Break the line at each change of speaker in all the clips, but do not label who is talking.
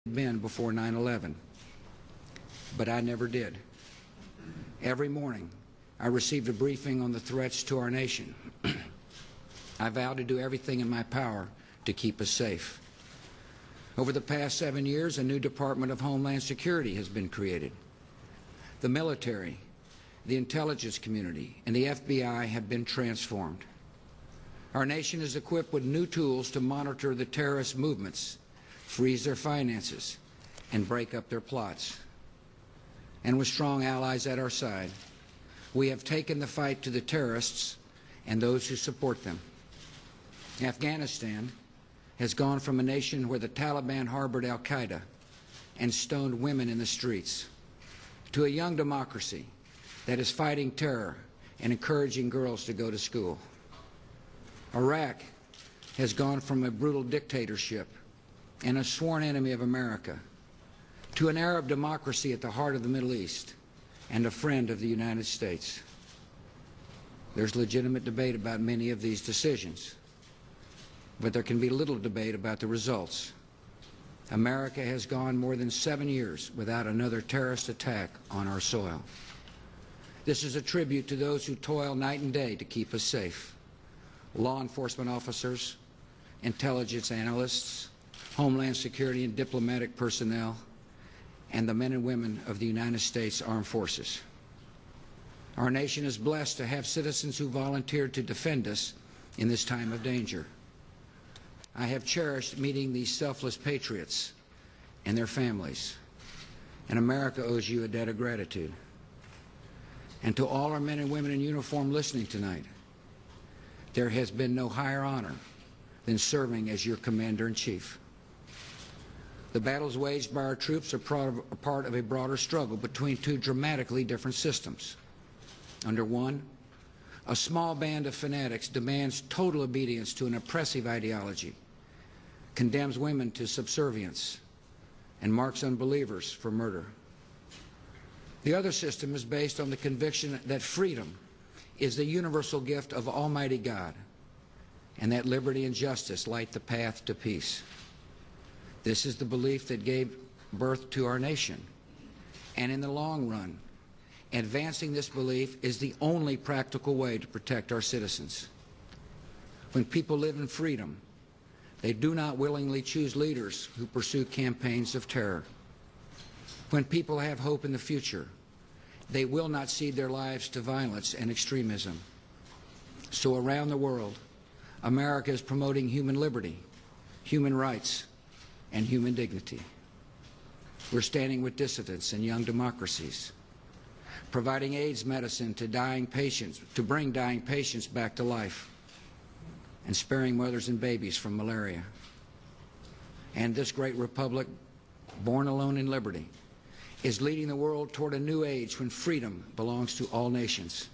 been before 9/11, but I never did. Every morning, I received a briefing on the threats to our nation. I vowed to do everything in my power to keep us safe. Over the past 7 years, a new Department of Homeland Security has been created. The military, the intelligence community, and the FBI have been transformed. Our nation is equipped with new tools to monitor the terrorist movements, freeze their finances, and break up their plots. And with strong allies at our side, we have taken the fight to the terrorists and those who support them. Afghanistan has gone from a nation where the Taliban harbored al-Qaeda and stoned women in the streets to a young democracy that is fighting terror and encouraging girls to go to school. Iraq has gone from a brutal dictatorship and a sworn enemy of America to an Arab democracy at the heart of the Middle East and a friend of the United States. There's legitimate debate about many of these decisions, but there can be little debate about the results. America has gone more than 7 years without another terrorist attack on our soil. This is a tribute to those who toil night and day to keep us safe: law enforcement officers, intelligence analysts, Homeland Security and diplomatic personnel, and the men and women of the United States Armed Forces. Our nation is blessed to have citizens who volunteered to defend us in this time of danger. I have cherished meeting these selfless patriots and their families, and America owes you a debt of gratitude. And to all our men and women in uniform listening tonight, there has been no higher honor than serving as your Commander-in-Chief. The battles waged by our troops are part of a broader struggle between two dramatically different systems. Under one, a small band of fanatics demands total obedience to an oppressive ideology, condemns women to subservience, and marks unbelievers for murder. The other system is based on the conviction that freedom is the universal gift of Almighty God, and that liberty and justice light the path to peace. This is the belief that gave birth to our nation, and in the long run, advancing this belief is the only practical way to protect our citizens. When people live in freedom, they do not willingly choose leaders who pursue campaigns of terror. When people have hope in the future, they will not cede their lives to violence and extremism. So around the world, America is promoting human liberty, human rights, and human dignity. We're standing with dissidents and young democracies, providing AIDS medicine to dying patients, to bring dying patients back to life, and sparing mothers and babies from malaria. And this great republic, born alone in liberty, is leading the world toward a new age when freedom belongs to all nations.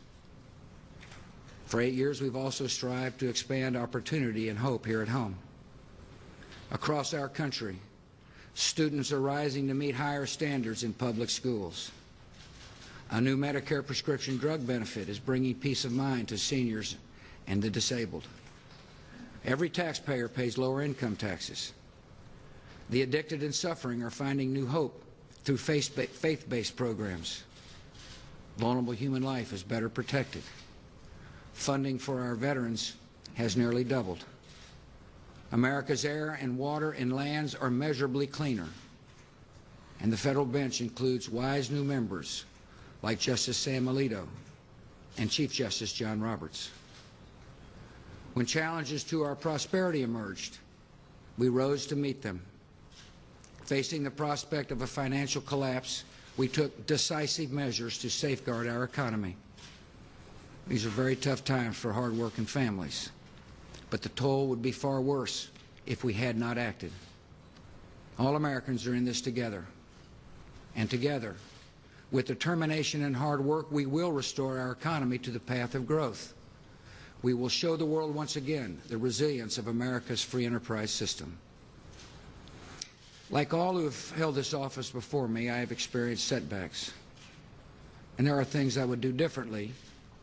For 8 years, we've also strived to expand opportunity and hope here at home. Across our country, students are rising to meet higher standards in public schools. A new Medicare prescription drug benefit is bringing peace of mind to seniors and the disabled. Every taxpayer pays lower income taxes. The addicted and suffering are finding new hope through faith-based programs. Vulnerable human life is better protected. Funding for our veterans has nearly doubled. America's air and water and lands are measurably cleaner. And the federal bench includes wise new members like Justice Sam Alito and Chief Justice John Roberts. When challenges to our prosperity emerged, we rose to meet them. Facing the prospect of a financial collapse, we took decisive measures to safeguard our economy. These are very tough times for hard-working families, but the toll would be far worse if we had not acted. All Americans are in this together, and together, with determination and hard work, we will restore our economy to the path of growth. We will show the world once again the resilience of America's free enterprise system. Like all who have held this office before me, I have experienced setbacks. And there are things I would do differently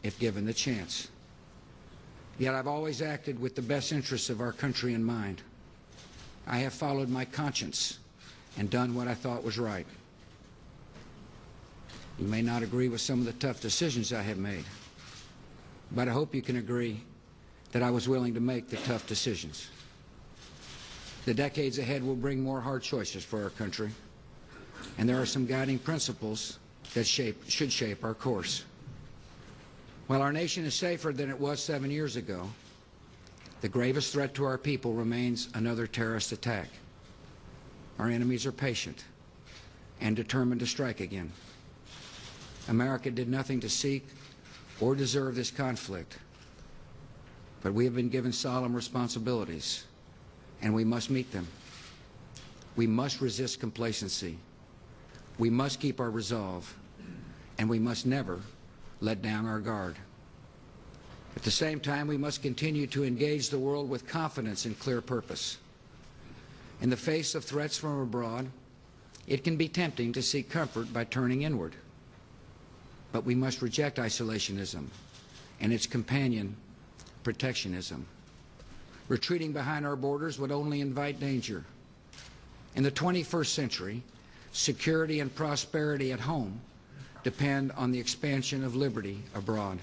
if given the chance. Yet I've always acted with the best interests of our country in mind. I have followed my conscience and done what I thought was right. You may not agree with some of the tough decisions I have made, but I hope you can agree that I was willing to make the tough decisions. The decades ahead will bring more hard choices for our country, and there are some guiding principles that should shape our course. While our nation is safer than it was 7 years ago, the gravest threat to our people remains another terrorist attack. Our enemies are patient and determined to strike again. America did nothing to seek or deserve this conflict, but we have been given solemn responsibilities, and we must meet them. We must resist complacency. We must keep our resolve, and we must never let down our guard. At the same time, we must continue to engage the world with confidence and clear purpose. In the face of threats from abroad, it can be tempting to seek comfort by turning inward. But we must reject isolationism and its companion, protectionism. Retreating behind our borders would only invite danger. In the 21st century, security and prosperity at home depend on the expansion of liberty abroad.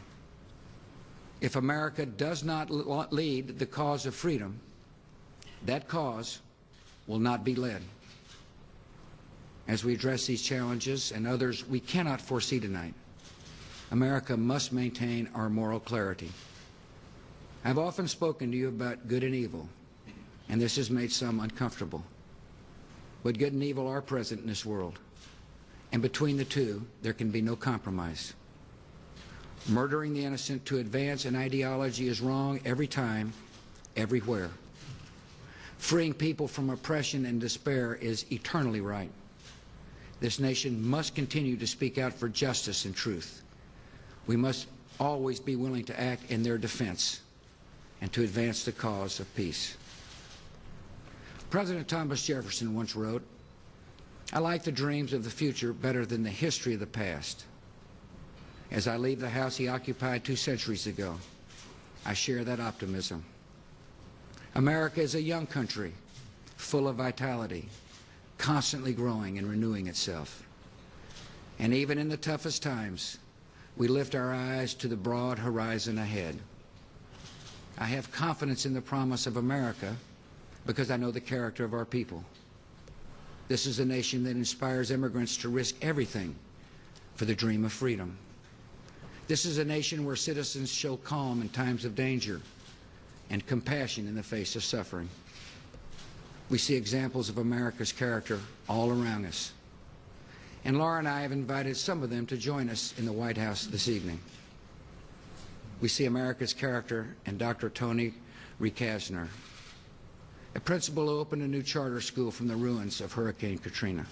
If America does not lead the cause of freedom, that cause will not be led. As we address these challenges and others we cannot foresee tonight, America must maintain our moral clarity. I've often spoken to you about good and evil, and this has made some uncomfortable. But good and evil are present in this world, and between the two, there can be no compromise. Murdering the innocent to advance an ideology is wrong every time, everywhere. Freeing people from oppression and despair is eternally right. This nation must continue to speak out for justice and truth. We must always be willing to act in their defense and to advance the cause of peace. President Thomas Jefferson once wrote, "I like the dreams of the future better than the history of the past." As I leave the house he occupied 2 centuries ago, I share that optimism. America is a young country, full of vitality, constantly growing and renewing itself. And even in the toughest times, we lift our eyes to the broad horizon ahead. I have confidence in the promise of America because I know the character of our people. This is a nation that inspires immigrants to risk everything for the dream of freedom. This is a nation where citizens show calm in times of danger and compassion in the face of suffering. We see examples of America's character all around us. And Laura and I have invited some of them to join us in the White House this evening. We see America's character in Dr. Tony Rekasner, a principal who opened a new charter school from the ruins of Hurricane Katrina.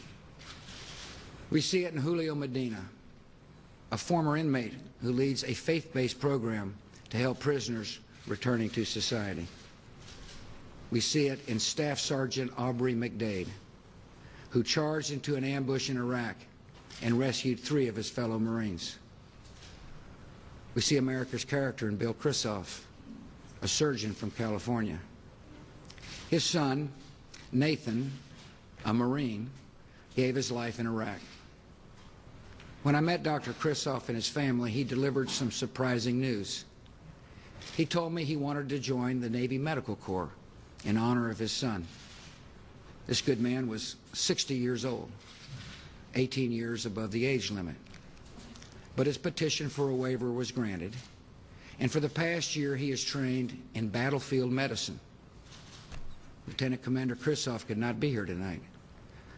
We see it in Julio Medina, a former inmate who leads a faith-based program to help prisoners returning to society. We see it in Staff Sergeant Aubrey McDade, who charged into an ambush in Iraq and rescued 3 of his fellow Marines. We see America's character in Bill Krisoff, a surgeon from California. His son, Nathan, a Marine, gave his life in Iraq. When I met Dr. Krisoff and his family, he delivered some surprising news. He told me he wanted to join the Navy Medical Corps in honor of his son. This good man was 60 years old, 18 years above the age limit. But his petition for a waiver was granted, and for the past year he is trained in battlefield medicine. Lieutenant Commander Krisoff could not be here tonight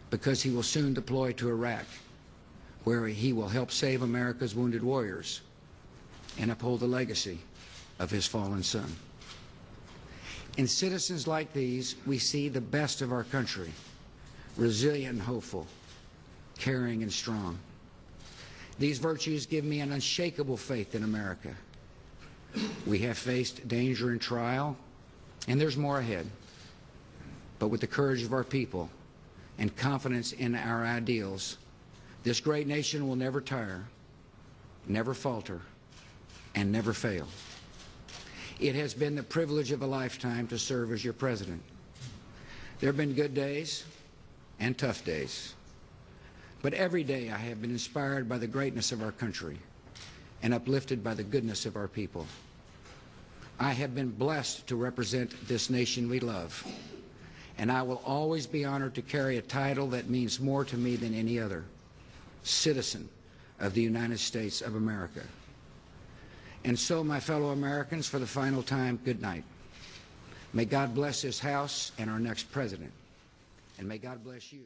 because he will soon deploy to Iraq, where he will help save America's wounded warriors and uphold the legacy of his fallen son. In citizens like these, we see the best of our country, resilient and hopeful, caring and strong. These virtues give me an unshakable faith in America. We have faced danger and trial, and there's more ahead. But with the courage of our people and confidence in our ideals, this great nation will never tire, never falter, and never fail. It has been the privilege of a lifetime to serve as your president. There have been good days, and tough days. But every day I have been inspired by the greatness of our country and uplifted by the goodness of our people. I have been blessed to represent this nation we love, and I will always be honored to carry a title that means more to me than any other: citizen of the United States of America. And so, my fellow Americans, for the final time, good night. May God bless this House and our next president, and may God bless you.